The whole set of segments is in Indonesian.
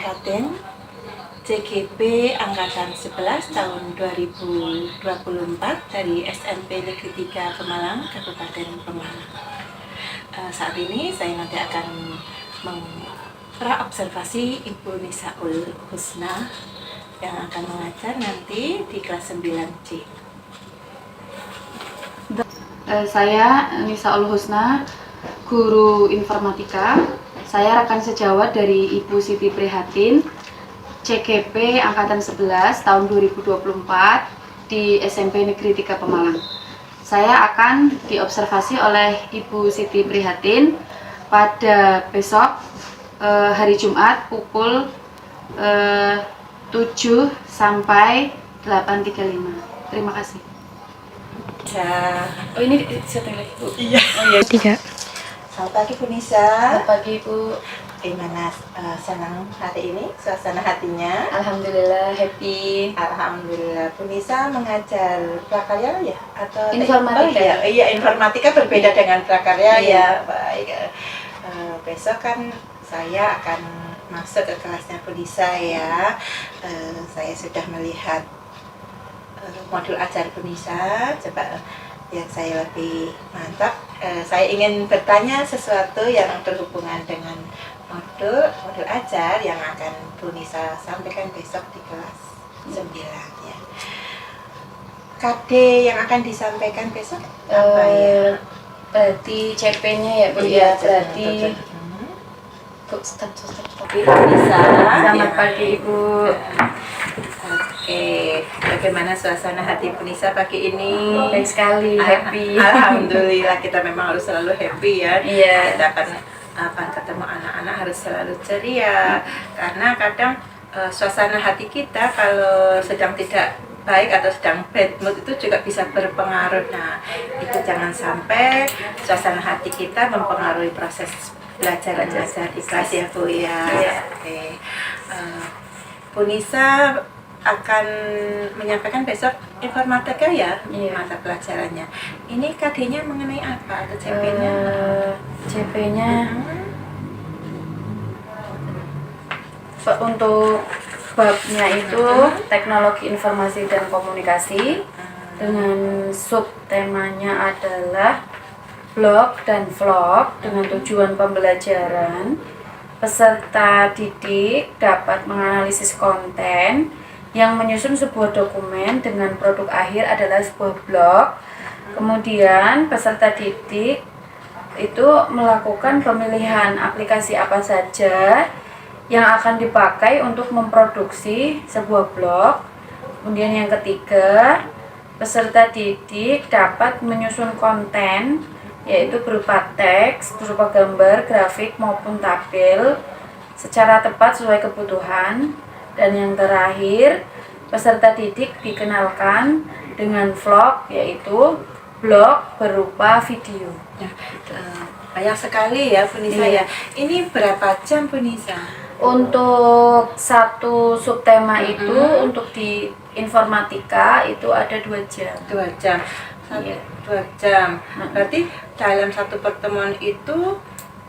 Prihatin CGP Angkatan 11 tahun 2024 dari SMP Negeri 3 Pemalang, Kabupaten Pemalang. Saat ini saya nanti akan mengobservasi Ibu Nisaul Husna yang akan mengajar nanti di kelas 9C. Saya Nisaul Husna, guru informatika. Saya rekan sejawat dari Ibu Siti Prihatin, CGP Angkatan 11 tahun 2024 di SMP Negeri 3 Pemalang. Saya akan diobservasi oleh Ibu Siti Prihatin pada besok hari Jumat pukul 7 sampai 8.35. Terima kasih. Oh, ini satu lagi, Bu. Iya. Oh iya. 3. Selamat pagi, Bu Nisa. Selamat pagi, Bu. Gimana senang hari ini, suasana hatinya? Alhamdulillah happy. Alhamdulillah. Bu Nisa mengajar prakarya ya? Atau Informatika. Iya, informatika berbeda dengan prakarya ya. Baik. Besok kan saya akan masuk ke kelasnya Bu Nisa ya. Saya sudah melihat modul ajar Bu Nisa. Coba yang saya lebih mantap. Saya ingin bertanya sesuatu yang berhubungan dengan modul ajar yang akan Bu Nisa sampaikan besok di kelas 9 ya. KD yang akan disampaikan besok apa ya? Berarti CP-nya ya, Bu. Iya, berarti stop. Bu Nisa. Selamat pagi, Ibu. Oke, bagaimana suasana hati Bu Nisa pagi ini? Baik sekali, happy. Alhamdulillah, kita memang harus selalu happy ya. Iya. Kita akan ketemu anak-anak harus selalu ceria. Karena kadang suasana hati kita kalau sedang tidak baik atau sedang bad mood itu juga bisa berpengaruh. Nah, itu jangan sampai suasana hati kita mempengaruhi proses belajar mengajar di kelas ya, Bu ya. Oke. Bu Nisa akan menyampaikan besok informatika ya, mata pelajarannya. Ini KD-nya mengenai apa atau CP-nya? CP-nya untuk babnya itu teknologi informasi dan komunikasi, dengan subtemanya adalah blog dan vlog dengan tujuan pembelajaran. Peserta didik dapat menganalisis konten yang menyusun sebuah dokumen dengan produk akhir adalah sebuah blog. Kemudian peserta didik itu melakukan pemilihan aplikasi apa saja yang akan dipakai untuk memproduksi sebuah blog. Kemudian yang ketiga, peserta didik dapat menyusun konten yaitu berupa teks, berupa gambar, grafik maupun tabel secara tepat sesuai kebutuhan. Dan yang terakhir, peserta didik dikenalkan dengan vlog, yaitu blog berupa video. Banyak sekali ya Bu Nisa ya. Ini berapa jam Bu Nisa? Untuk satu subtema itu untuk di informatika itu ada 2 jam. 2 jam. 2 jam. Berarti dalam satu pertemuan itu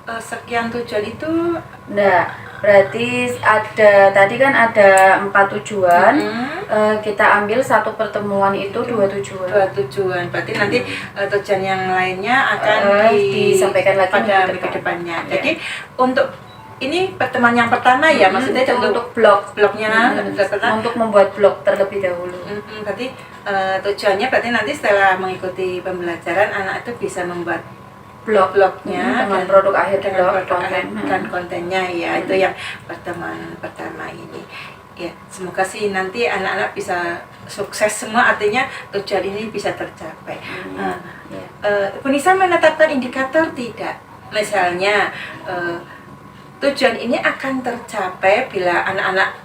sekian tujuan itu berarti ada, tadi kan ada 4 tujuan, kita ambil satu pertemuan itu 2 tujuan. 2 tujuan, berarti nanti tujuan yang lainnya akan disampaikan lagi pada minggu depannya. Jadi untuk ini pertemuan yang pertama ya, maksudnya untuk blognya untuk membuat blog terlebih dahulu. Berarti tujuannya berarti nanti setelah mengikuti pembelajaran anak itu bisa membuat blognya dengan produk akhir dan kontennya ya. Itu yang pertemuan pertama ini ya. Semoga sih nanti anak-anak bisa sukses semua, artinya tujuan ini bisa tercapai. Bu Nisa menetapkan indikator tidak? Misalnya tujuan ini akan tercapai bila anak-anak,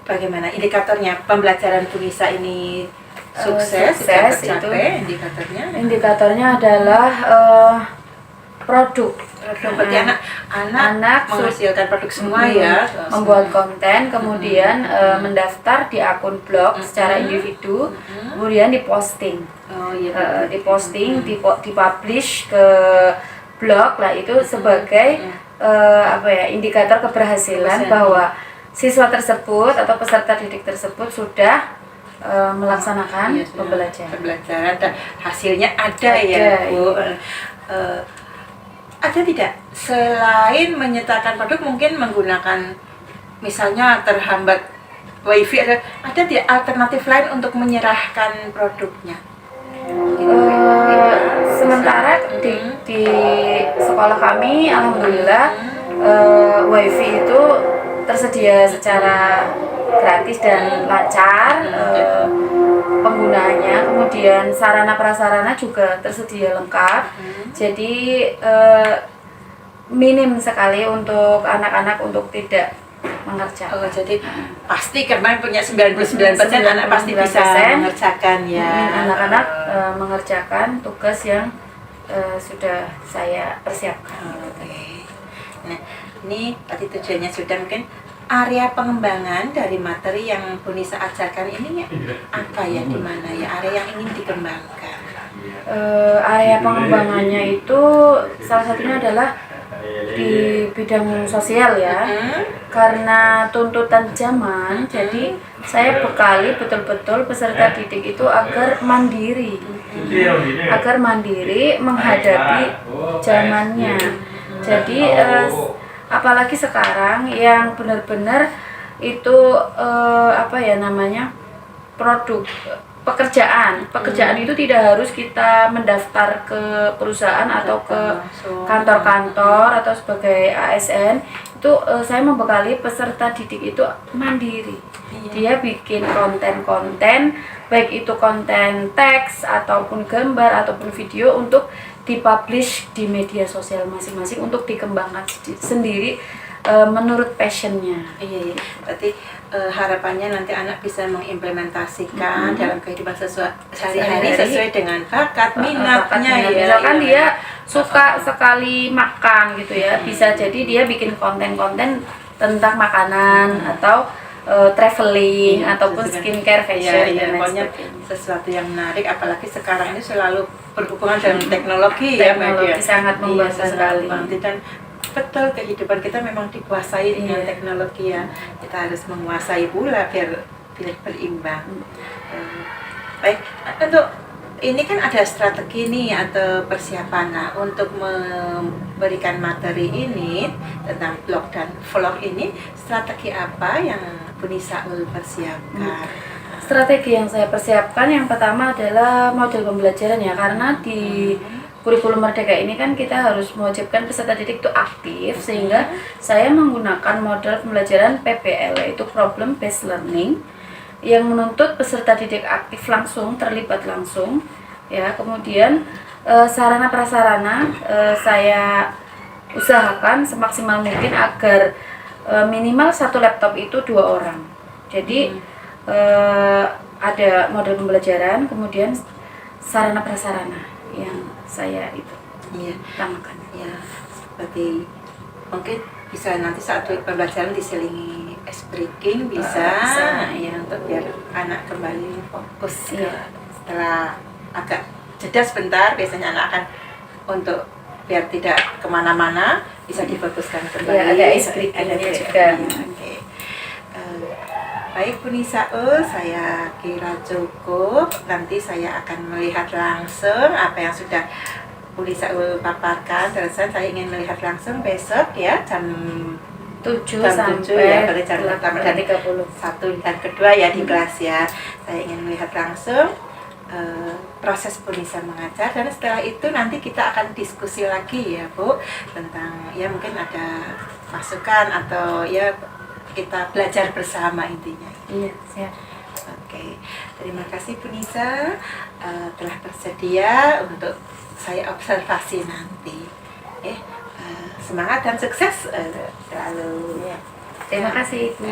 bagaimana indikatornya pembelajaran Bu Nisa ini sukses tercapai? Indikatornya adalah produk. Berarti anak menghasilkan produk semua ya, membuat konten, kemudian mendaftar di akun blog secara individu, kemudian diposting. Dipublish ke blog lah, itu sebagai indikator keberhasilan bahwa siswa tersebut atau peserta didik tersebut sudah melaksanakan Iya, sudah pembelajaran dan hasilnya ada ya Bu. iya. Ada tidak selain menyertakan produk mungkin menggunakan misalnya terhambat wifi, ada tidak alternatif lain untuk menyerahkan produknya? Sementara di sekolah kami alhamdulillah wifi itu tersedia secara gratis dan lancar penggunaannya, kemudian sarana prasarana juga tersedia lengkap. Jadi minim sekali untuk anak-anak untuk tidak mengerjakan. Jadi pasti karena punya 99% anak pasti bisa 99% mengerjakan ya. Anak-anak mengerjakan tugas yang sudah saya persiapkan. Oke. Nah, ini tadi tujuannya sudah mungkin area pengembangan dari materi yang Bu Nisa ajarkan ini apa ya, di mana ya area yang ingin dikembangkan? Area pengembangannya itu salah satunya adalah di bidang sosial ya, karena tuntutan zaman. Jadi saya bekali betul-betul peserta didik itu agar mandiri menghadapi zamannya. Jadi apalagi sekarang yang benar-benar itu produk pekerjaan itu tidak harus kita mendaftar ke perusahaan atau ke kantor-kantor atau sebagai ASN. Itu saya membekali peserta didik itu mandiri. Dia bikin konten-konten, baik itu konten teks ataupun gambar ataupun video, untuk dipublish di media sosial masing-masing untuk dikembangkan sendiri menurut passionnya. Iya. Berarti harapannya nanti anak bisa mengimplementasikan dalam kehidupan sehari-hari sesuai dengan bakat minatnya. Misalkan dia suka sekali makan gitu ya, bisa jadi dia bikin konten-konten tentang makanan atau traveling ataupun skincare, fashion dan lain sebagainya. Sesuatu yang menarik, apalagi sekarang ini selalu berhubungan dengan teknologi ya, sangat membantu sekali. Dan betul, kehidupan kita memang dikuasai dengan teknologi ya. Kita harus menguasai pula biar berimbang. Baik, untuk ini kan ada strategi nih atau persiapan. Nah, untuk memberikan materi ini tentang blog dan vlog ini, strategi apa yang Bu Nisa persiapkan? Strategi yang saya persiapkan yang pertama adalah model pembelajaran ya, karena di kurikulum Merdeka ini kan kita harus mewajibkan peserta didik itu aktif, sehingga saya menggunakan model pembelajaran PBL, yaitu Problem Based Learning, yang menuntut peserta didik aktif langsung, terlibat langsung ya. Kemudian sarana prasarana saya usahakan semaksimal mungkin agar minimal satu laptop itu 2 orang. Jadi ada model pembelajaran, kemudian sarana prasarana yang saya itu utamakan. Ya, seperti mungkin bisa nanti saat pembelajaran diselingi speaking bisa ya, untuk biar anak kembali fokus setelah agak jeda sebentar, biasanya anak akan untuk biar tidak kemana-mana bisa difokuskan kembali. Ada speakingnya juga. Oke. Baik Bu Nisa, saya kira cukup. Nanti saya akan melihat langsung apa yang sudah Bu Nisa paparkan. Terus saya ingin melihat langsung besok ya jam 7 sampai sampai jam 8.30. satu dan kedua ya di kelas ya. Saya ingin melihat langsung proses Bu Nisa mengajar, dan setelah itu nanti kita akan diskusi lagi ya Bu, tentang ya mungkin ada masukan atau ya kita belajar bersama intinya. Iya, siap. Oke, terima kasih Bu Nisa telah bersedia untuk saya observasi nanti. Semangat dan sukses selalu. Ya. Terima kasih Bu.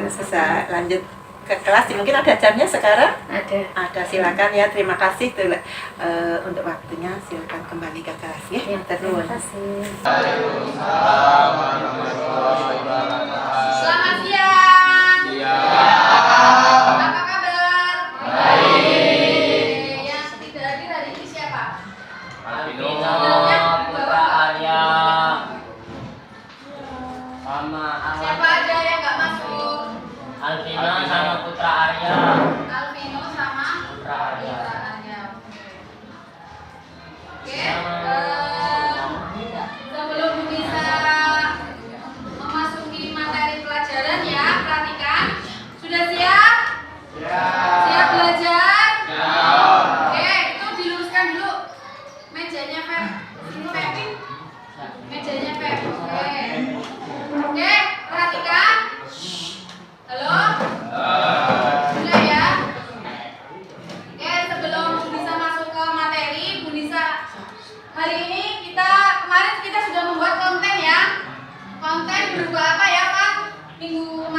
Bisa lanjut ke kelas, mungkin ada jamnya sekarang? Ada, silakan ya. Terima kasih untuk waktunya. Silakan kembali ke kelas ya. Terima kasih. Selamat siang. Apa kabar? Baik. Yang tidak hadir hari ini siapa? Siapa aja yang nggak masuk?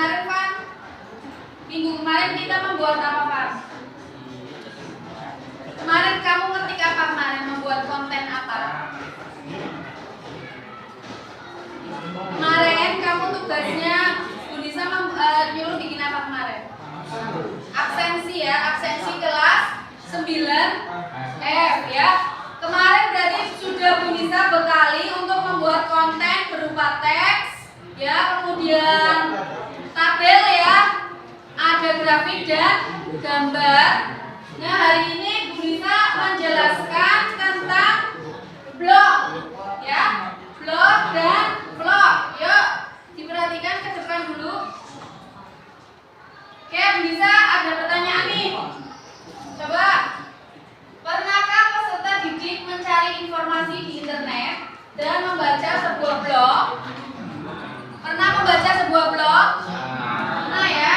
kemarin Pak, minggu kemarin kita membuat apa Pak? Kemarin kamu ngetik apa kemarin? Membuat konten apa? Kemarin kamu tugasnya Bu Lisa nyuruh bikin apa kemarin? Absensi ya, absensi kelas 9F ya. Kemarin berarti sudah Bu Lisa bekali untuk membuat konten berupa teks ya, kemudian tabel ya, ada grafik dan gambar. Nah, hari ini Bu Lisa menjelaskan tentang blog ya, blog dan vlog. Yuk, diperhatikan ke depan dulu. Oke, Bu Lisa ada pertanyaan nih. Coba, pernahkah peserta didik mencari informasi di internet dan membaca sebuah blog? Pernah membaca sebuah blog? Pernah ya?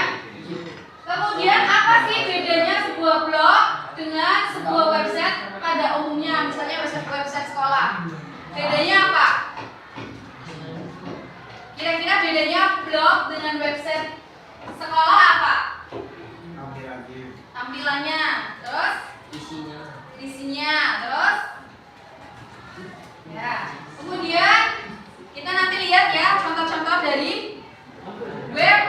Kemudian apa sih bedanya sebuah blog dengan sebuah website pada umumnya, misalnya website sekolah? Bedanya apa? Kira-kira bedanya blog dengan website sekolah apa? Tampilannya, terus isinya, terus ya. Kemudian kita nanti lihat ya contoh-contoh dari web,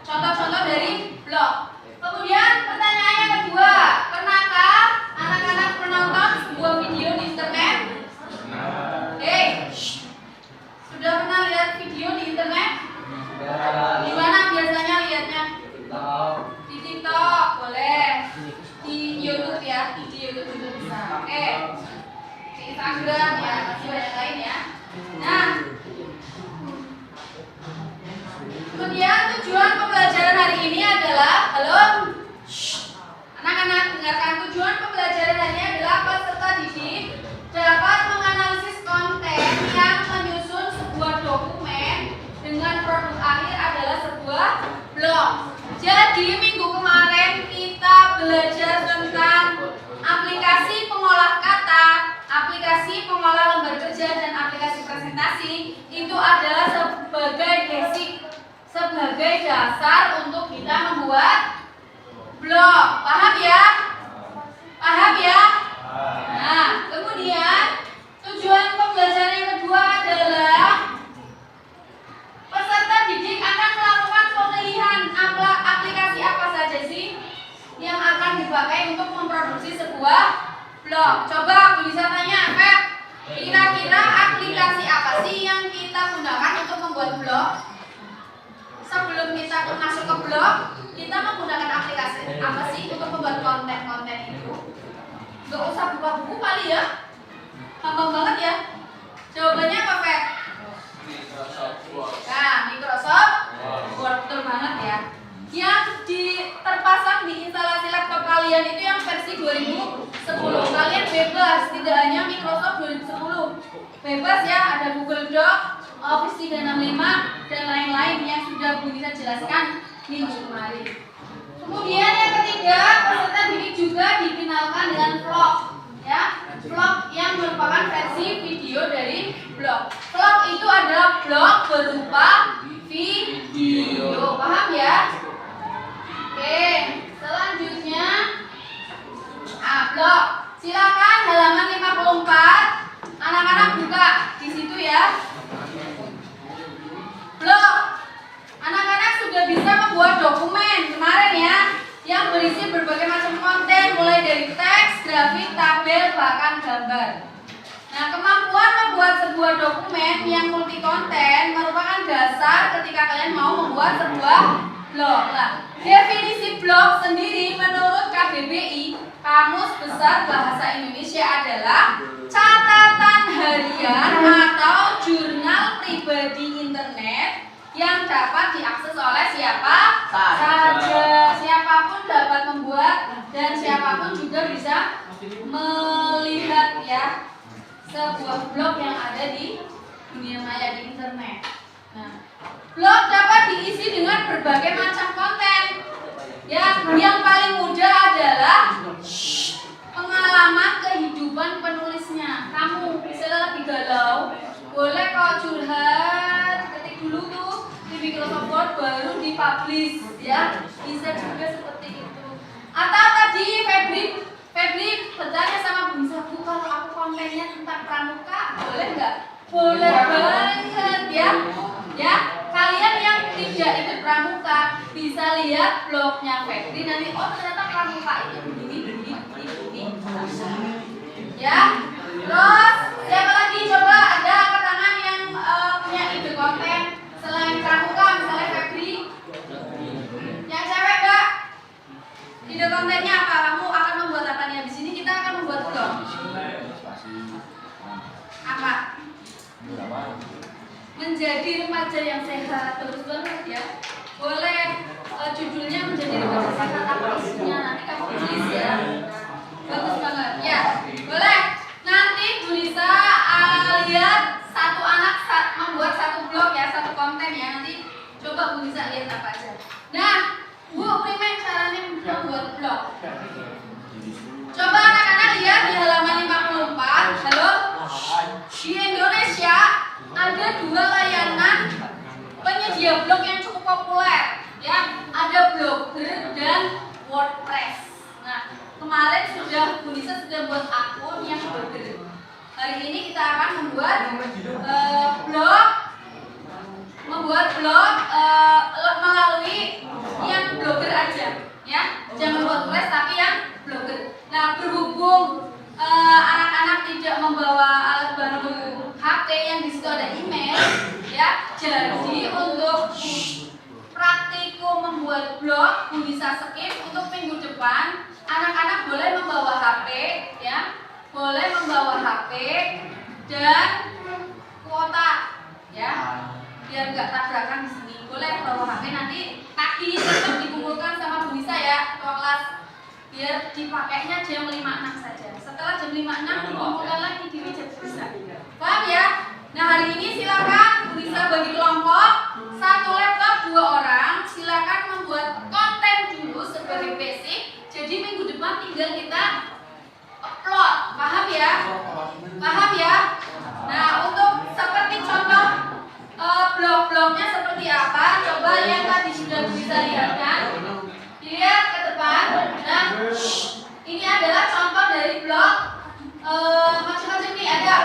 contoh-contoh dari blog. Kemudian pertanyaan yang kedua, pernahkah anak-anak menonton sebuah video di internet? Sudah pernah lihat video di internet? Di mana biasanya lihatnya? Di TikTok, boleh. Di YouTube ya, di YouTube juga bisa. Oke. Di Instagram ya, masih banyak lain ya. Nah, kemudian tujuan pembelajaran hari ini adalah, halo, anak-anak dengarkan, tujuan pembelajaran hari ini adalah peserta didik dapat menganalisis konten yang menyusun sebuah dokumen dengan produk akhir adalah sebuah blog. Jadi minggu kemarin kita belajar tentang aplikasi pengolah kata, aplikasi pengolah lembar kerja, dan aplikasi presentasi. Itu adalah sebagai basic, sebagai dasar untuk kita membuat blog. Paham ya? Paham ya? Nah, kemudian tujuan pembelajaran yang kedua adalah peserta didik akan melakukan pemilihan aplikasi apa saja sih yang akan dipakai untuk memproduksi sebuah blog. Coba Bu Lisa tanya, Pep, kira-kira aplikasi apa sih yang kita gunakan untuk membuat blog? Sebelum kita masuk ke blog, kita menggunakan aplikasi apa sih untuk membuat konten-konten itu? Gak usah buka buku kali ya, gampang banget ya. Jawabannya apa, Pep? Nah, Microsoft Word, betul banget ya. Yang terpasang di instalasi laptop kalian itu yang versi 2010. Kalian bebas, tidak hanya Microsoft 2010. Bebas ya, ada Google Doc, Office 365, dan lain-lain yang sudah Bu Lisa jelaskan minggu kemarin. Kemudian yang ketiga, peserta didik juga dikenalkan dengan vlog. Ya, vlog yang merupakan versi video dari blog. Vlog itu adalah blog berupa video. Paham ya? Oke, selanjutnya blog. Silakan halaman 54. Anak-anak buka di situ ya. Blog. Anak-anak sudah bisa membuat dokumen kemarin ya, yang berisi berbagai macam konten, mulai dari teks, grafik, tabel, bahkan gambar. Nah, kemampuan membuat sebuah dokumen yang multi konten merupakan dasar ketika kalian mau membuat sebuah blog. Nah, definisi blog sendiri menurut KBBI, Kamus Besar Bahasa Indonesia, adalah catatan harian atau jurnal pribadi internet yang dapat diakses oleh siapa saja. Siapapun dapat membuat dan siapapun juga bisa melihat ya sebuah blog yang ada di dunia maya, di internet. Nah, blog dapat diisi dengan berbagai macam konten. Yang paling mudah adalah pengalaman kehidupan penulisnya. Kamu misalnya lagi galau, boleh kok curhat, ketik dulu tuh di Microsoft Word baru dipublish ya, bisa juga seperti itu. Atau tadi Febri bertanya sama Bu Sabu, kalau aku kontennya tentang pramuka boleh nggak? Boleh banget ya. Ya, kalian yang tidak ikut pramuka bisa lihat blognya Febri nanti. Oh ternyata pramuka itu begini. Ya. Terus siapa lagi coba ada angkat tangan yang punya ide konten selain pramuka, misalnya Febri. Yang cewek Mbak, ide kontennya apa? Kamu akan membuat apa nih? Di sini kita akan membuat blog. Apa? Menjadi remaja yang sehat. Terus banget ya. Boleh judulnya menjadi remaja sehat, apa isinya? Nanti kamu tulis ya. Bagus banget. Ya, boleh. Nanti Bu Lisa lihat satu anak membuat satu blog ya, satu konten ya. Nanti coba Bu Lisa lihat apa aja. Nah, Bu, primen caranya membuat blog. Coba anak-anak lihat di halaman 54. Halo. Di Indonesia ada 2 layanan penyedia blog yang cukup populer ya. Ada Blogger dan WordPress. Nah, kemarin Bu Lisa sudah buat akun yang Blogger. Hari ini kita akan membuat blog melalui yang Blogger aja ya. Jangan WordPress tapi yang Blogger. Nah, berhubung anak-anak tidak membawa alat bantu HP yang di situ ada email ya. Jadi untuk praktikum membuat blog Bu Lisa skip untuk minggu depan. Anak-anak boleh membawa HP ya. Boleh membawa HP dan kuota ya. Biar nggak tabrakan di sini. Boleh bawa HP, nanti pagi tetap dikumpulkan sama Bu Lisa ya, ketua kelas. Biar dipakainya jam 5.06 saja. Setelah jam 5.06 dikumpulkan lagi di meja Bu Lisa. Paham ya? Nah, hari ini silakan Bu Lisa bagi kelompok, 1 laptop 2 orang. Silakan membuat konten dulu sebagai basic. Jadi minggu depan tinggal kita upload. Paham ya? Paham ya? Nah, untuk seperti contoh blog-blognya seperti apa? Coba yang tadi sudah bisa lihat kan? Lihat ke depan. Nah, ini adalah contoh dari blog macam-macam nih. Ada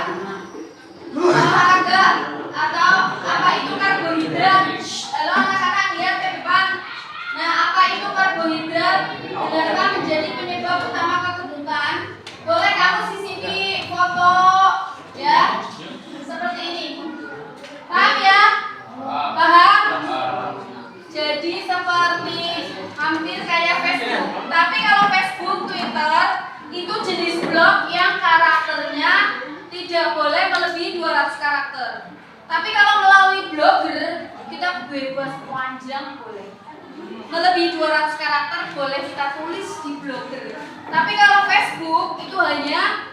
olahraga atau apa itu karbohidrat. Lalu anak-anak lihat ke depan. Nah, apa itu karbohidrat? Benarkah menjadi penyebab utama kegemukan? Boleh kamu sisipi foto ya, seperti ini. Paham ya? Paham? Jadi seperti hampir kayak Facebook. Tapi kalau Facebook, Twitter itu jenis blog yang karakternya tidak boleh melebihi 200 karakter. Tapi kalau melalui Blogger kita bebas panjang boleh. Melebihi 200 karakter boleh kita tulis di Blogger. Tapi kalau Facebook itu hanya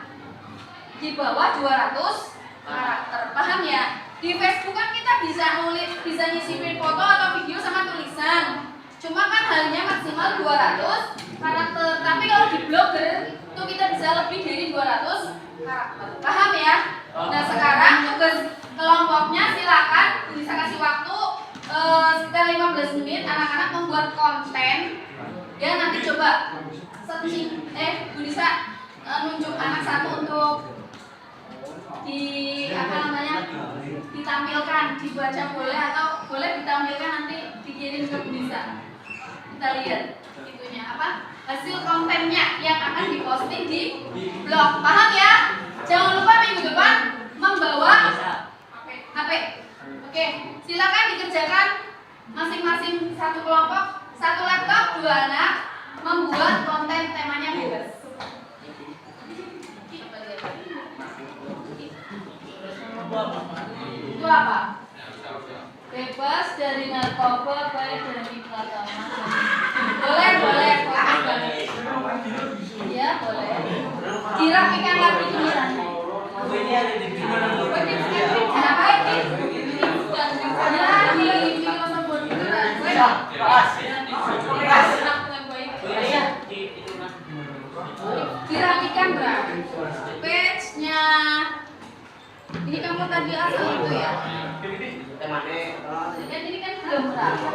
di bawah 200 karakter. Paham ya? Di Facebook kan kita bisa nulis, bisa nyisipin foto atau video sama tulisan. Cuma kan hanya maksimal 200 karakter. Tapi kalau di Blogger itu kita bisa lebih dari 200 karakter. Paham ya? Nah, sekarang tugas kelompoknya silakan bisa kasih waktu sekitar 15 menit anak-anak membuat konten. Ya, nanti coba searching Bu Lisa nunjuk anak satu untuk ditampilkan, dibaca boleh atau boleh ditampilkan nanti dikirim ke Bu Lisa. Kita lihat itunya apa? Hasil kontennya yang akan diposting di blog. Paham ya? Jangan lupa minggu depan membawa HP. Oke, silakan dikerjakan masing-masing satu kelompok, 1 laptop, 2 anak membuat konten temanya bebas. Itu apa? Bebas dari narkoba, baik dari pertama. Boleh, fokus banget. Iya, boleh. Dirapikan lagi tulisannya. Kenapa ini? Dirapikan berapa? Page-nya. Ini kamu tadi asal itu ya? Kan ini kan belum rapi.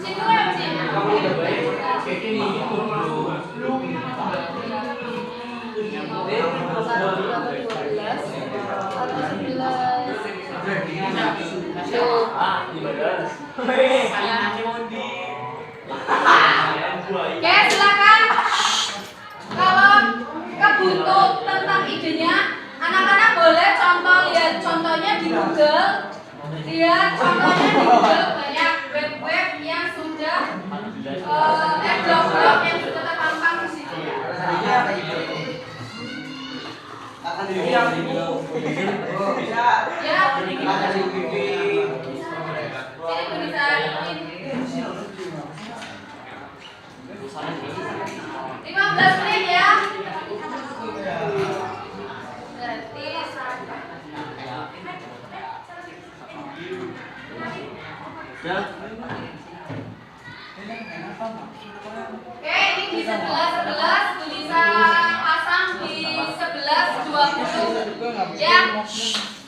Sini lem sini. Oke, silakan. Kalau kebutuh tentang idenya, anak-anak boleh lihat contohnya di Google. Lihat contohnya di Google, banyak web-web yang sudah blog-blog yang sudah terpampang di situ. Ya. Ini bisa 15 menit ya. Berarti oke, ini di 11 bisa pasang di 11.20 ya.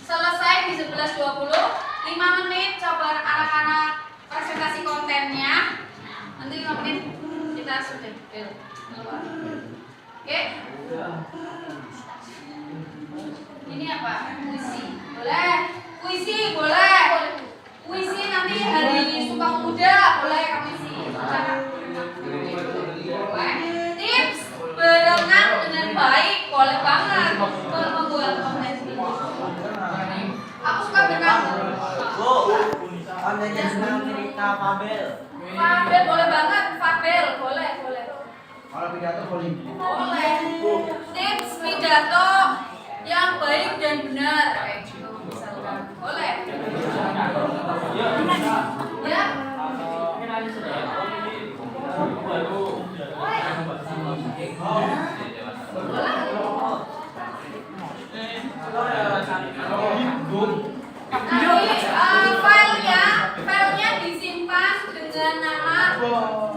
Selesai di 11.20, 5 menit coba anak-anak presentasi kontennya. Nanti 5 menit kita sudah keluar. Oke. Ini apa? Puisi. Boleh. Puisi boleh. Puisi nanti hari Sumpah Pemuda boleh kamu isi. Boleh. Tips berenang dengan baik boleh banget kalau membuat konten ini. Aku suka berenang. Kontennya senang cerita Fabel. Fabel boleh banget. Fabel boleh. Kalau pidato boleh. Boleh. Tips pidato yang baik dan benar kayak gitu misalkan. Boleh. Ya. Filenya disimpan dengan nama,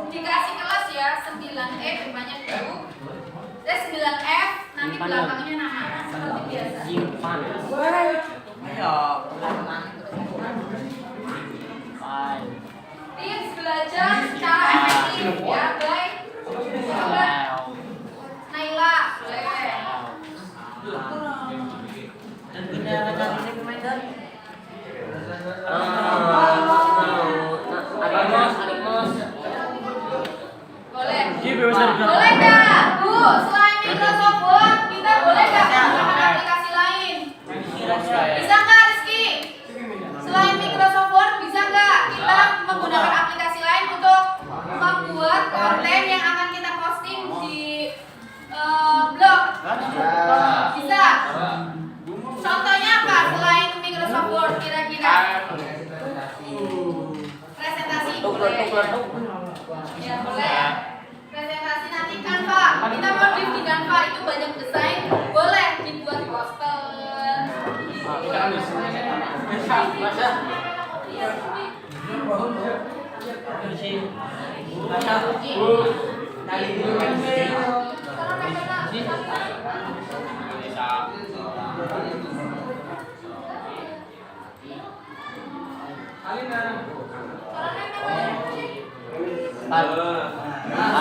dikasih kelas ya 9F depannya dulu. 9F nanti belakangnya nama seperti biasa. Tips belajar secara efektif ya, baik. Naila, boleh. Boleh. Boleh nggak, Bu? Selain Microsoft Word, kita boleh nggak menggunakan aplikasi lain? Bisa nggak, Rizky? Selain Microsoft Word, bisa nggak kita menggunakan aplikasi lain untuk membuat konten yang akan kita posting di blog? Bisa. Contohnya apa selain Microsoft Word kira-kira? Presentasi boleh. Ya boleh. Presentasi nanti Canva. Kita modif di Canva itu banyak desain, boleh dibuat poster.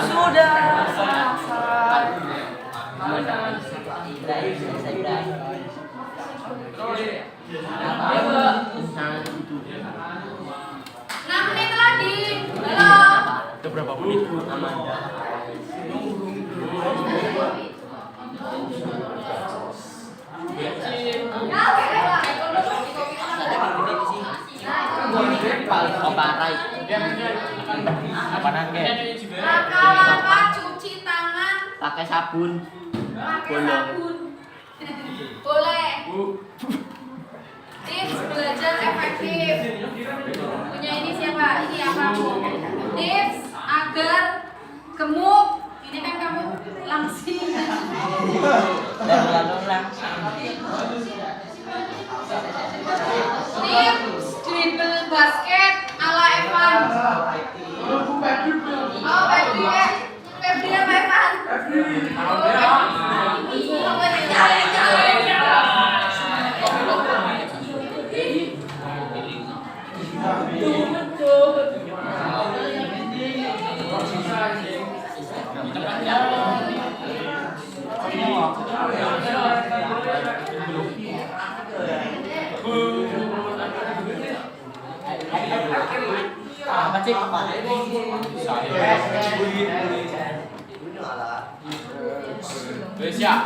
Sudah. Nah, menit lagi. Halo. Itu berapa menit? Langkah-langkah cuci tangan Pakai sabun. pakai sabun. Boleh. Tips belajar efektif. Punya ini siapa? Ini apa? Tips agar gemuk. Ini kan kamu langsing. Tips dribble basket ala Evan. Oh, Febri ya. Febri apa Evan? Apa sih? Siap.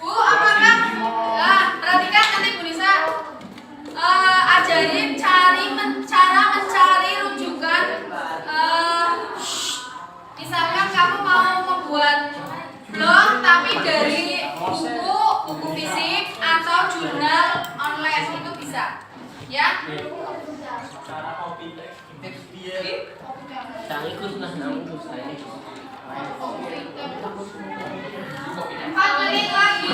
Bu, apakah perhatikan nanti Bu Nisa ajarin cara mencari rujukan. Misalkan kamu mau membuat blog tapi dari buku fisik atau jurnal online itu bisa, ya. Saya ikut lah namun saya. 4 menit lagi.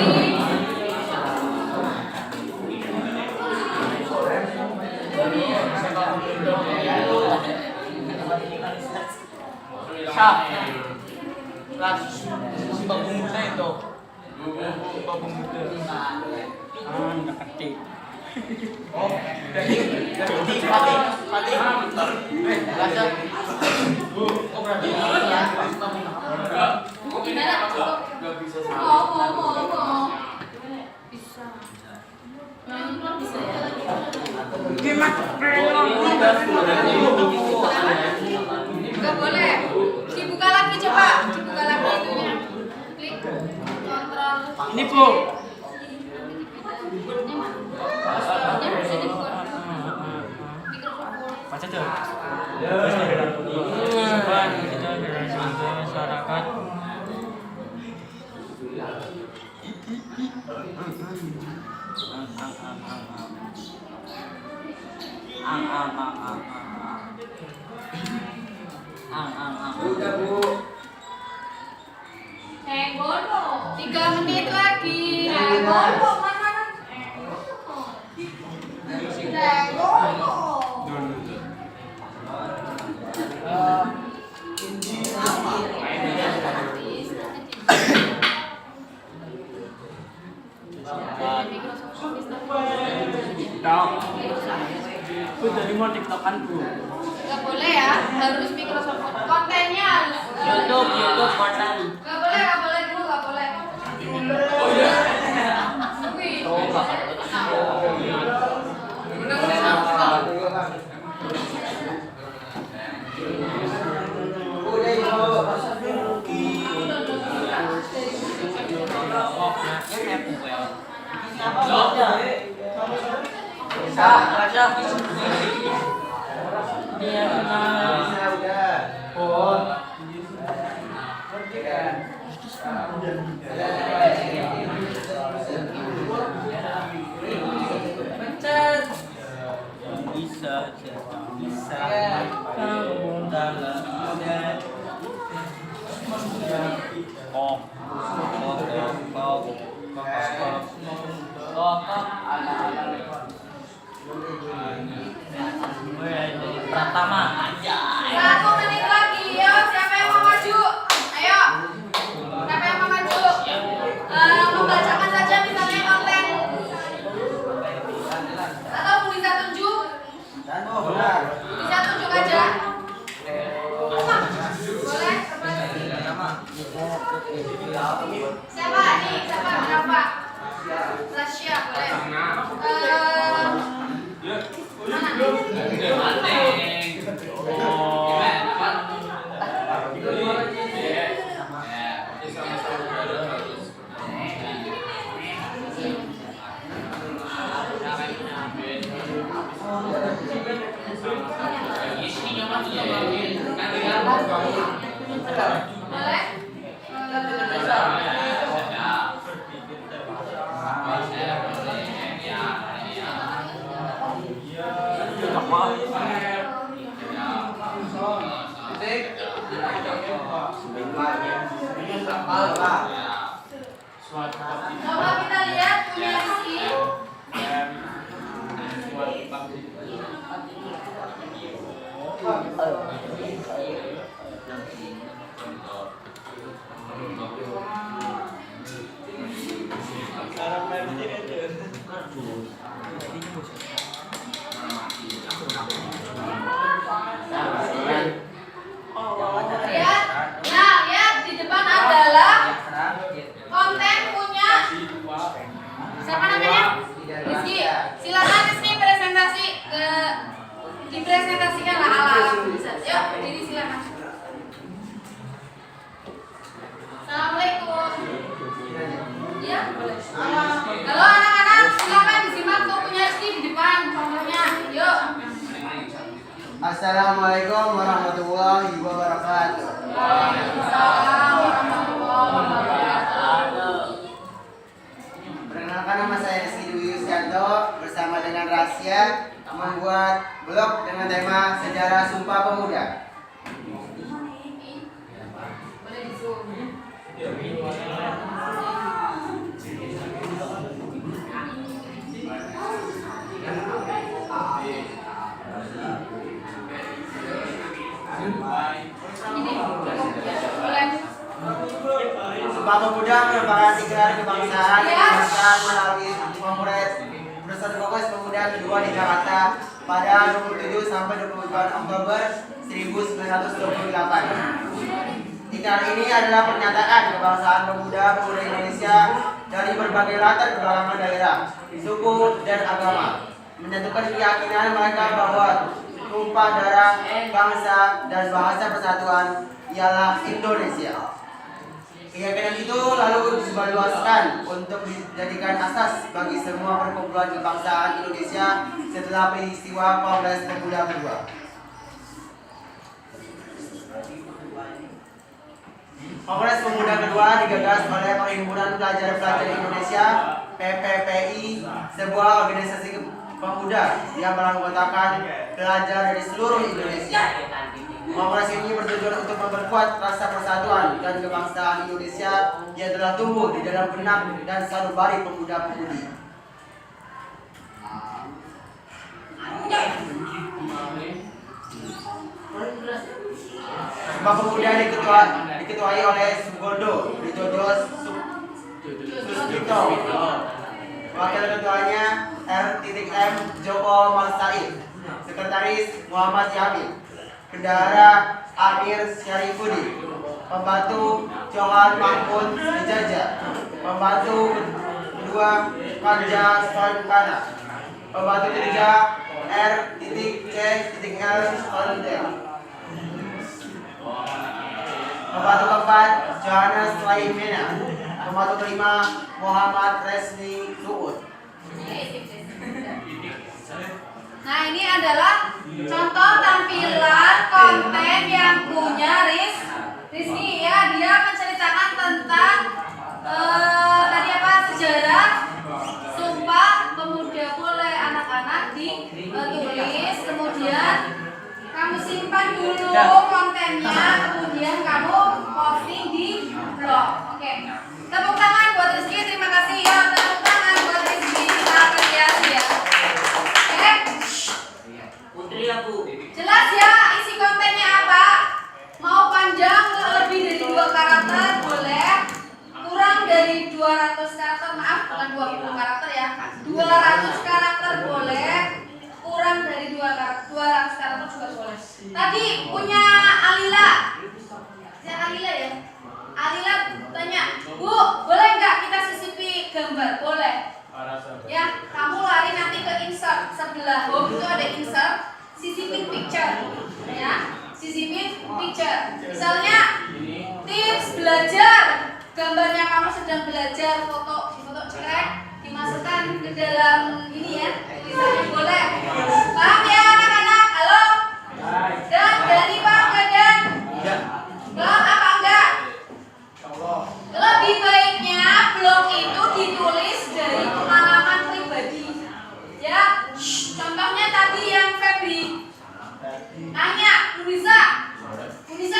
Siap. Kelas babung muda itu. Babung muda. Udah ketik. Oh, ketik. Pati. Baca. Oh, berarti ya. Gimana? Ngomong. Bisa. Nah, bisa ya. Gak boleh. Dibuka lagi coba. Dibuka lagi itunya. Klik kontrol. Ini Bu. Ini mana? Ini bisa dibuka. Mikrofon. Baca tuh. Masyarakat. Udah Bu. Bono. 3 menit lagi. Bono mana? Bono. Bu dari mau tiktokan Bu. Gak boleh ya, harus Microsoft Word. Kontennya harus YouTube konten. Gak boleh dulu, gak boleh. Wih. Bisa kamu dalam Pratama aja. 1 menit lagi, yo. Siapa yang mau maju? Ayo. Siapa yang mau maju? Membacakan saja misalnya konten. Atau bisa tunjuk? Bisa tunjuk aja. Boleh? Siapa nih? Siapa berapa? Rasya boleh. Coba kita lihat punya Rizky. Assalamualaikum warahmatullahi wabarakatuh. Waalaikumsalam warahmatullahi wabarakatuh. Perkenalkan, nama saya Rizky Dwi Yustianto bersama dengan Rasya membuat blog dengan tema Sejarah Sumpah Pemuda. Boleh di zoom. Ini boleh. Sumpah Pemuda merupakan ikrar kebangsaan yang dilakukan melalui Kongres Pusat Kongres Pemuda kedua di Jakarta pada 27 sampai 28 Oktober 1928. Ikrar ini adalah pernyataan kebangsaan pemuda-pemudi Indonesia dari berbagai latar belakang daerah, suku, dan agama, menyatukan keyakinan mereka bahwa tumpah darah, bangsa, dan bahasa persatuan ialah Indonesia. Keyakinan itu lalu disebarluaskan untuk dijadikan asas bagi semua perkumpulan kebangsaan Indonesia setelah peristiwa Kongres Pemuda kedua. Kongres Pemuda kedua digagas oleh Perhimpunan Pelajar-Pelajar Indonesia (PPPI), sebuah organisasi pemuda yang beranggotakan pelajar dari seluruh Indonesia. Kongres ini bertujuan untuk memperkuat rasa persatuan dan kebangsaan Indonesia yang telah tumbuh di dalam benak dan sanubari pemuda-pemudi. Sumpah Pemuda diketuai oleh Sugondo Widodo Susdito. Wakil ketuanya R.M. Joko Malsaid. Sekretaris Muhammad Yamin. Bendahara Amir Syarifudi, pembantu Johan Mahmud Mijaja, pembantu kedua Kanja Sonkana, pembantu ketiga R.C.L. Sondel, pembantu keempat Johannes Laimena, pembantu kelima Muhammad Resni Suud. Nah, ini adalah contoh tampilan konten yang punya Rizky ya. Dia menceritakan tentang tadi apa, sejarah Sumpah Pemuda. Boleh anak-anak ditulis, kemudian kamu simpan dulu kontennya, kemudian kamu posting di blog. Oke. Tepuk tangan buat Rizky, terima kasih ya. Tepuk tangan buat Rizky, kita apresiasi ya. Oke. Putri aku. Jelas ya isi kontennya apa? Mau panjang lebih dari 2 karakter boleh, kurang dari 200 karakter, maaf bukan 20 karakter ya, 200 karakter boleh, kurang dari 200 karakter juga boleh. Tadi punya Alila, ya Alila ya. Alila tanya, Bu, boleh nggak kita sisipi gambar? Boleh. Ya, kamu lari nanti ke insert sebelah home itu ada insert. Sisipin picture, ya, sisipin picture. Misalnya tips belajar, gambarnya kamu sedang belajar foto cekrek, dimasukkan ke dalam ini ya, tulisannya boleh. Paham ya anak-anak? Halo? Dan dari Pak Dan? Belum apa enggak? Lebih baiknya blog itu ditulis dari pengalaman pribadi. Ya, contohnya tadi yang Febri tanya, Nurisa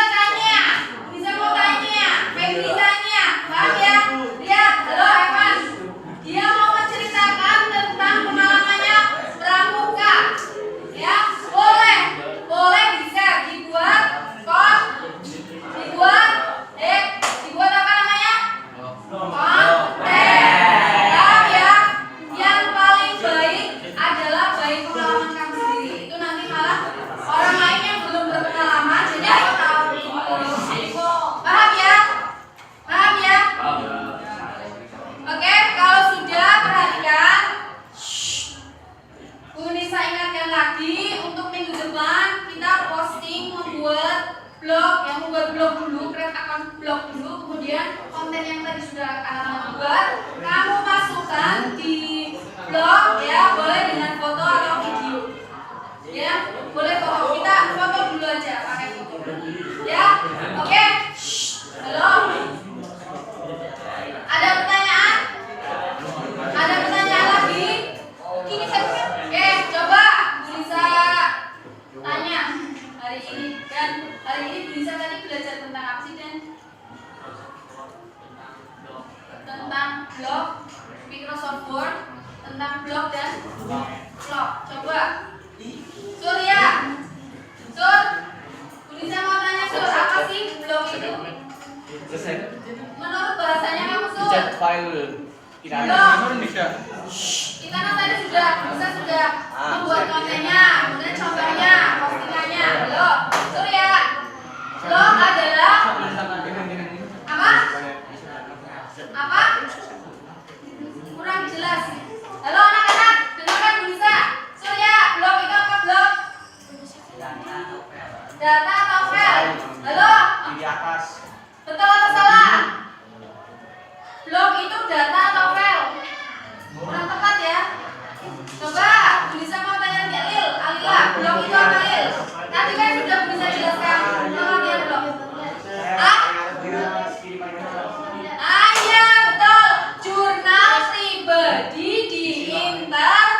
tanya, Nurisa mau tanya, Febri tanya, paham ya? Lihat, halo Evan, dia mau menceritakan tentang pengalamannya pramuka, ya, boleh di-share, dibuat apa namanya? Konten. Paham ya? Yang paling baik adalah baik pengalaman kamu sendiri. Itu nanti malah orang lain yang belum berpengalaman jadi ayo tahu. Paham ya? Paham ya? Oke, kalau sudah perhatikan. Bu Nisa ingatkan lagi untuk minggu depan kita posting membuat blog, yang membuat blog dulu, create akun blog dulu, kemudian konten yang tadi sudah anak-anak buat kamu masukkan di blog ya, boleh dengan foto atau video ya, boleh foto. Kita Kita kan tadi sudah membuat kontennya, kemudian contohnya, postingannya. Halo, Surya. Lo adalah apa? Apa? Kurang jelas. Halo anak-anak, dengarkan Bu Lisa. Surya, blog itu apa blog? Data atau file? Halo? Di atas. Betul atau salah? Blog itu data atau file? Kurang tepat ya. Coba bisa mau tanya Mbak Lil, Alila, blog itu apa Lil? Tadi kan sudah bisa jelaskan pengertian blog. Iya betul, jurnal pribadi di internet.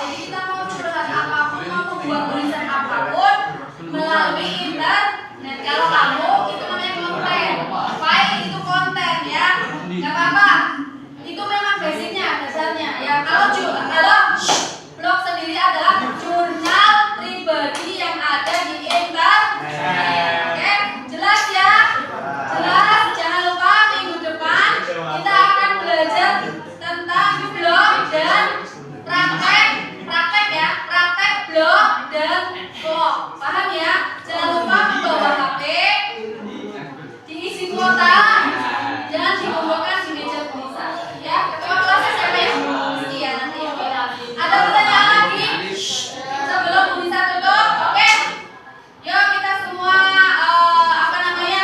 Jadi kita mau membahas apapun, mau membuat tulisan apapun melalui internet. Kalau kamu itu namanya konten, file itu konten ya, nggak apa-apa. Itu memang basicnya, dasarnya ya. Kalau blog sendiri adalah jurnal pribadi yang ada di internet. Oke, jelas ya? Jelas. Jangan lupa minggu depan kita akan belajar tentang blog dan praktek ya, praktek blog dan vlog. Paham ya? Jangan lupa membawa HP, diisi kuota, jangan dikumpulkan di meja tulisan. Ya, ketua kelasnya siapa ya? Iya nanti ya. Ada pertanyaan lagi? Sebelum Bu Lisa tutup, oke? Yuk kita semua apa namanya?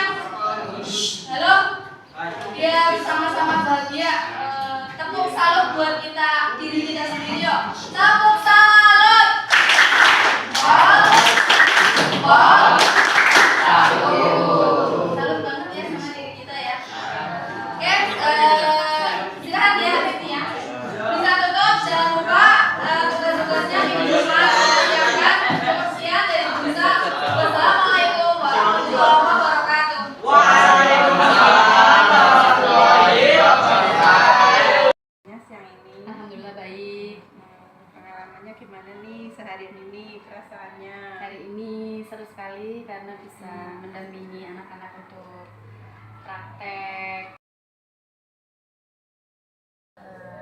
Halo? Biar sama-sama bahagia. Tepuk salut buat kita diri kita sendiri yuk. Tepuk salut. Salut banget ya sama diri kita ya. Oke, silakan ya Hati ya. Bisa tutup, jangan lupa tugas-tugasnya minggu depan siapkan. Sekian dari Bu Lisa. Wassalamualaikum warahmatullahi wabarakatuh. Siang ini Alhamdulillah baik. pengalamannya gimana nih seharian ini, perasaannya? Hari ini seru sekali karena bisa mendampingi anak-anak untuk praktek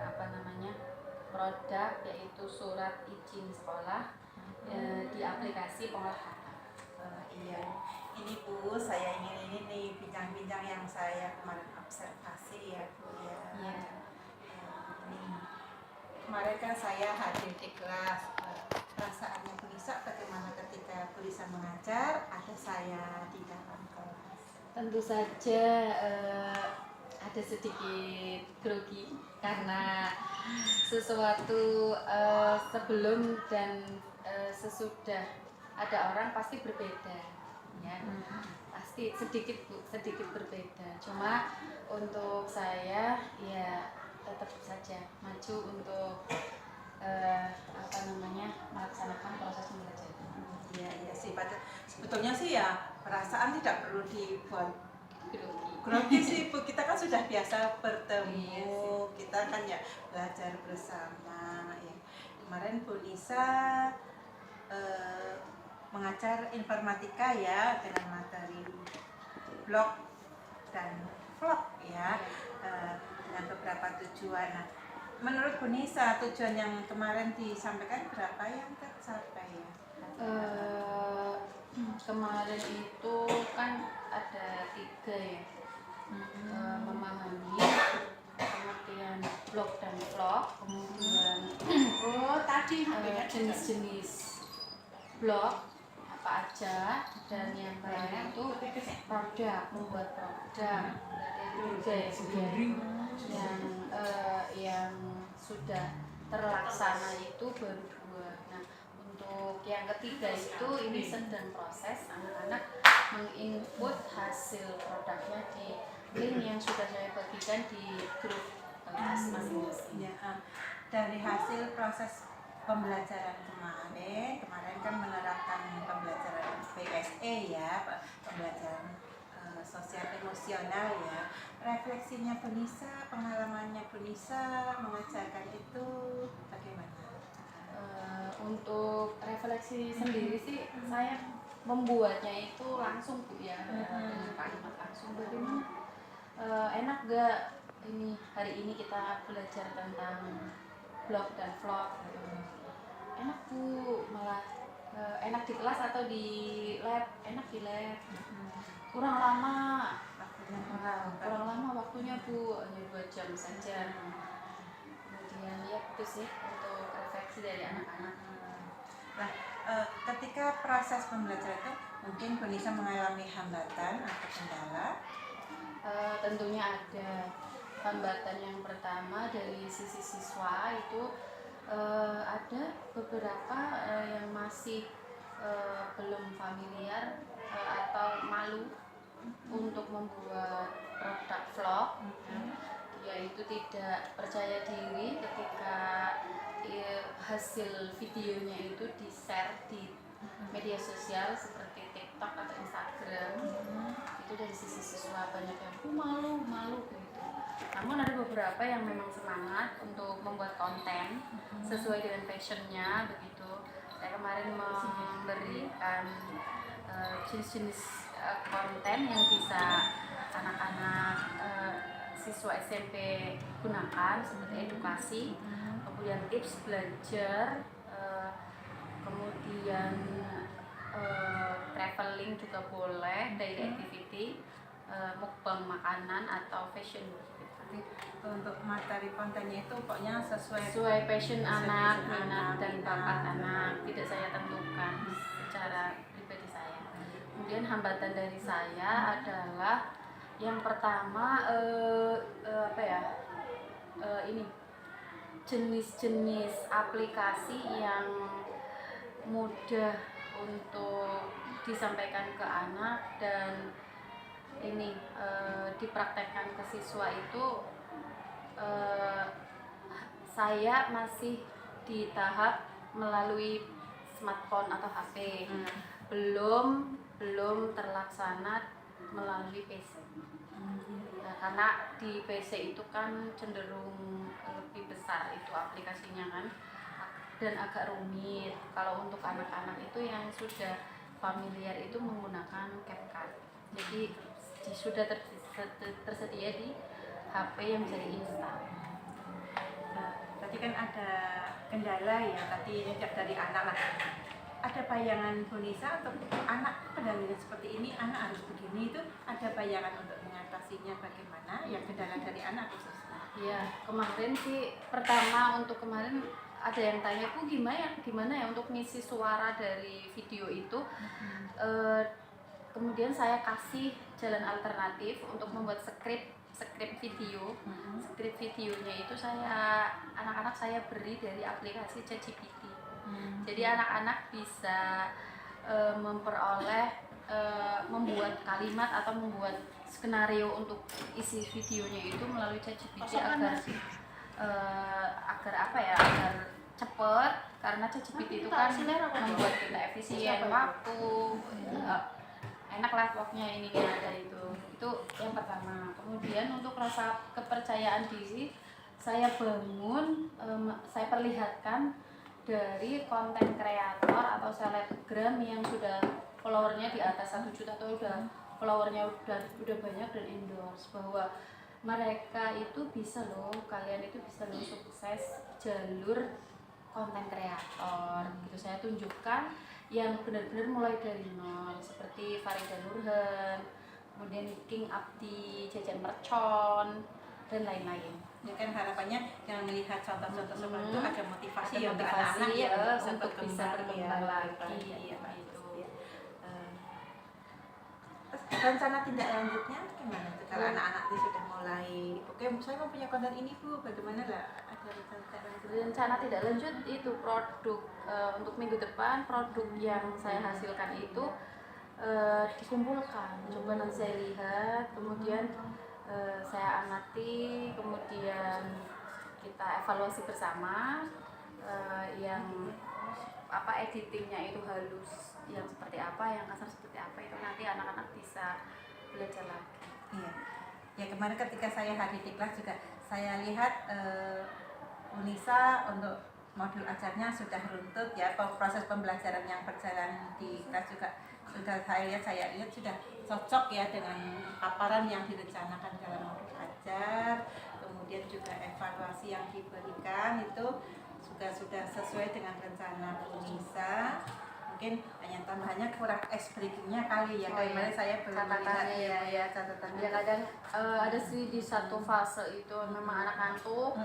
apa namanya produk, yaitu surat izin sekolah di aplikasi pengolahan. Iya, ini Bu, saya ingin ini nih bincang-bincang yang saya kemarin observasi ya Bu ya. Iya. Ini kemarin kan saya hadir di kelas. Perasaannya Bu Lisa bagaimana ketika Bu Lisa mengajar, ada saya di dalam kelas? Tentu saja ada sedikit grogi karena sesuatu sebelum dan sesudah ada orang pasti berbeda ya. Pasti sedikit berbeda. Cuma untuk saya ya tetap saja maju untuk apa namanya melaksanakan proses pembelajaran. Iya sih, sebetulnya sih ya perasaan tidak perlu dibuat Grogi. grogi sih Bu, kita kan sudah biasa bertemu, Iya sih. kita kan ya belajar bersama ya. Kemarin Bu Lisa mengajar informatika ya dengan materi blog dan vlog ya, dengan beberapa tujuan. Nah, menurut Bu Nisa tujuan yang kemarin disampaikan berapa yang tercapai ya? Kemarin itu kan ada 3 ya. Memahami pengertian blog dan vlog, kemudian jenis-jenis blog apa aja, dan yang lain itu produk, membuat produk. Berarti ada 3 yang sudah terlaksana itu baru 2. Nah, untuk yang ketiga itu ini sedang proses, anak-anak menginput hasil produknya di link yang sudah saya bagikan di grup kelas masing-masing. Ya, dari hasil proses pembelajaran kemarin kan menerapkan pembelajaran PSE ya, pembelajaran sosial emosional ya. Refleksinya Bu Nisa, pengalamannya Bu Nisa mengajarkan itu bagaimana? Untuk refleksi sendiri sih saya membuatnya itu langsung Bu ya, dengan kalimat langsung. Bagaimana enak gak ini hari ini kita belajar tentang blog dan vlog gitu. Enak Bu, malah enak di kelas atau di lab? Enak di lab. Kurang lama. Kurang lama waktunya Bu, hanya 2 jam saja. Kemudian ya itu sih untuk refleksi dari anak-anak. Nah, ketika proses pembelajaran itu mungkin Bu Nisa mengalami hambatan atau kendala. Tentunya ada hambatan. Yang pertama dari sisi siswa itu ada beberapa yang masih belum familiar atau malu untuk membuat produk vlog, yaitu tidak percaya diri ketika hasil videonya itu di-share di media sosial seperti TikTok atau Instagram. Itu dari sisi siswa banyak yang malu gitu. Namun ada beberapa yang memang semangat untuk membuat konten sesuai dengan passionnya begitu. Saya kemarin memberikan jenis-jenis konten yang bisa anak-anak siswa SMP gunakan seperti edukasi, kemudian tips belajar, kemudian traveling juga boleh, daily activity, mukbang makanan atau fashion. Jadi untuk materi kontennya itu pokoknya sesuai passion anak dan bakat anak, tidak saya tentukan secara pribadi saya. Kemudian hambatan dari saya adalah yang pertama ini jenis-jenis aplikasi yang mudah untuk disampaikan ke anak dan ini dipraktekkan ke siswa itu saya masih di tahap melalui smartphone atau HP, belum terlaksana melalui PC. Nah, karena di PC itu kan cenderung lebih besar itu aplikasinya kan dan agak rumit. Kalau untuk anak-anak itu yang sudah familiar itu menggunakan CapCut. Jadi sudah tersedia di HP yang bisa diinstal. Tadi kan ada kendala ya, tadi dari anak lah. Ada bayangan Bu Nisa untuk anak pendampingan seperti ini, anak harus begini, itu ada bayangan untuk mengatasinya bagaimana? Yang kendala dari anak khususnya. Iya, kemarin sih untuk kemarin ada yang tanya, Bu gimana ya untuk ngisi suara dari video itu? Kemudian saya kasih jalan alternatif untuk membuat skrip video. Skrip videonya itu anak-anak saya beri dari aplikasi ChatGPT. Jadi anak-anak bisa memperoleh membuat kalimat atau membuat skenario untuk isi videonya itu melalui ChatGPT agar cepat, karena ChatGPT itu kan membuat kita efisien waktu, enak lah vlognya ini ada itu yang pertama. Kemudian untuk rasa kepercayaan diri saya bangun, saya perlihatkan dari konten kreator atau selebgram yang sudah followernya di atas 1 juta atau followernya udah banyak dan endorse bahwa mereka itu bisa loh, kalian itu bisa loh sukses jalur konten kreator gitu. Saya tunjukkan yang benar-benar mulai dari nol seperti Farida Nurhan, kemudian King Abdi, Jajan Mercon dan lain-lain. Ya kan harapannya yang melihat contoh-contoh seperti itu ada motivasi Ada untuk motivasi anak-anak ya, untuk untuk bisa berkembang lagi gitu. Terus rencana tindak lanjutnya gimana tuh kalau anak-anak itu sudah mulai oke, saya mau punya konten ini Bu, bagaimana lah, ada rencana tidak lanjut itu produk untuk minggu depan, produk yang saya hasilkan itu dikumpulkan, coba nanti saya lihat, kemudian saya amati, kemudian kita evaluasi bersama yang editingnya itu halus, yang seperti apa, yang kasar seperti apa, itu nanti anak-anak bisa belajar lagi. Iya. Ya kemarin ketika saya hadir di kelas juga saya lihat Bu Nisa untuk modul ajarnya sudah runtut ya, proses pembelajaran yang berjalan di kelas juga sudah saya lihat sudah cocok ya dengan paparan yang direncanakan dalam modul ajar, kemudian juga evaluasi yang diberikan itu juga sudah sesuai dengan rencana Unisa. Mungkin hanya tambahannya kurang ice breaking-nya kali ya, kemarin saya belum melihat ya catatannya. Ya kadang ada sih di satu fase itu memang anak ngantuk,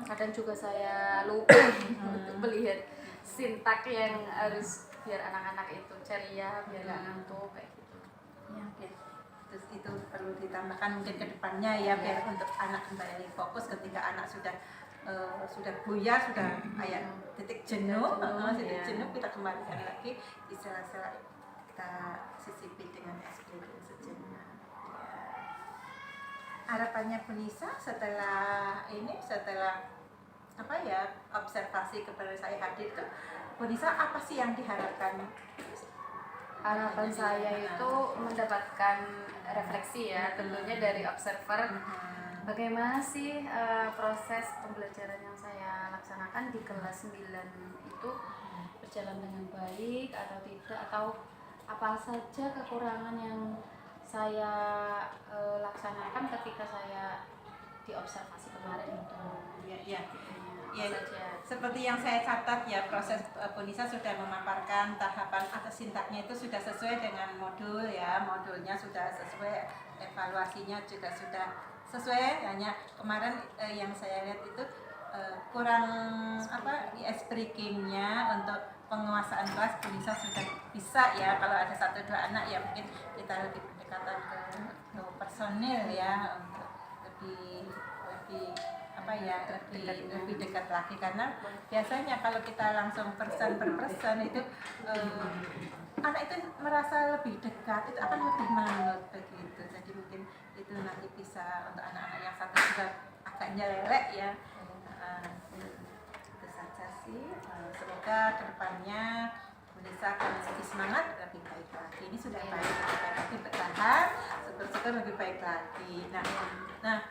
kadang juga saya lupa untuk melihat sintak yang harus biar anak-anak itu ceria, biar nggak ngantuk kayak gitu. Ya, oke. Terus itu perlu ditambahkan mungkin ke depannya ya, biar untuk anak kembali fokus ketika anak sudah buyar, sudah kayak titik jenuh, kita kembalikan lagi di sela-sela kita sisipi dengan SPG sejenak. Ya. Harapannya Punisa setelah apa ya, observasi kepada saya hadir tuh, Punisa apa sih yang diharapkan? Harapan saya itu mendapatkan refleksi ya, tentunya dari observer. Bagaimana sih proses pembelajaran yang saya laksanakan di kelas 9 itu berjalan dengan baik atau tidak, atau apa saja kekurangan yang saya laksanakan ketika saya diobservasi kemarin itu. Ya, seperti yang saya catat ya, proses Punisa sudah memaparkan tahapan atau sintaknya itu sudah sesuai dengan modul ya, modulnya sudah sesuai, evaluasinya juga sudah sesuai. Hanya kemarin yang saya lihat itu kurang apa, ice breaking-nya untuk penguasaan kelas Punisa sudah bisa ya. Kalau ada 1-2 anak ya mungkin kita lebih pendekatan ke personil ya, untuk lebih apa ya, lebih dekat lagi, karena biasanya kalau kita langsung person per person itu anak itu merasa lebih dekat, itu akan lebih manut begitu. Jadi mungkin itu nanti bisa untuk anak-anak yang 1 juga agak nyelelek ya. Itu saja sih. Semoga kedepannya Punisa akan lebih semangat, lebih baik lagi. Ini sudah baik lagi, bertahan, syukur-syukur lebih baik lagi. Nah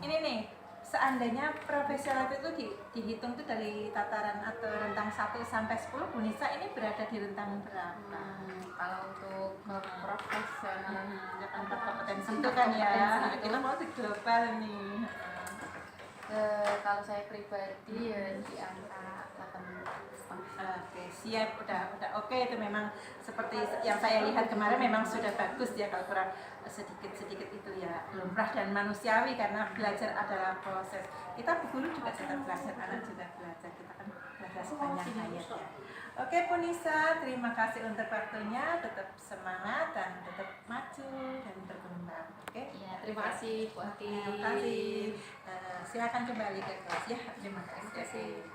ini nih, seandainya profesional itu dihitung itu dari tataran atau rentang 1 sampai 10, Punisa ini berada di rentang berapa? Kalau untuk profesional kompetensi itu kan ya, kita mau di global nih. kalau saya pribadi ya di angka 8,5. Oke, siap, udah oke. Itu memang seperti yang saya lihat kemarin memang sudah bagus ya. Kalau kurang sedikit itu ya lumrah dan manusiawi, karena belajar adalah proses. Kita guru juga tetap belajar, anak juga belajar, kita kan belajar sepanjang hayat ya. Oke Punisa, terima kasih untuk waktunya, tetap semangat dan tetap maju dan berkembang. Oke? Ya, terima kasih Bu Ati. Terima kasih. Silakan kembali ke kelas ya. Terima kasih.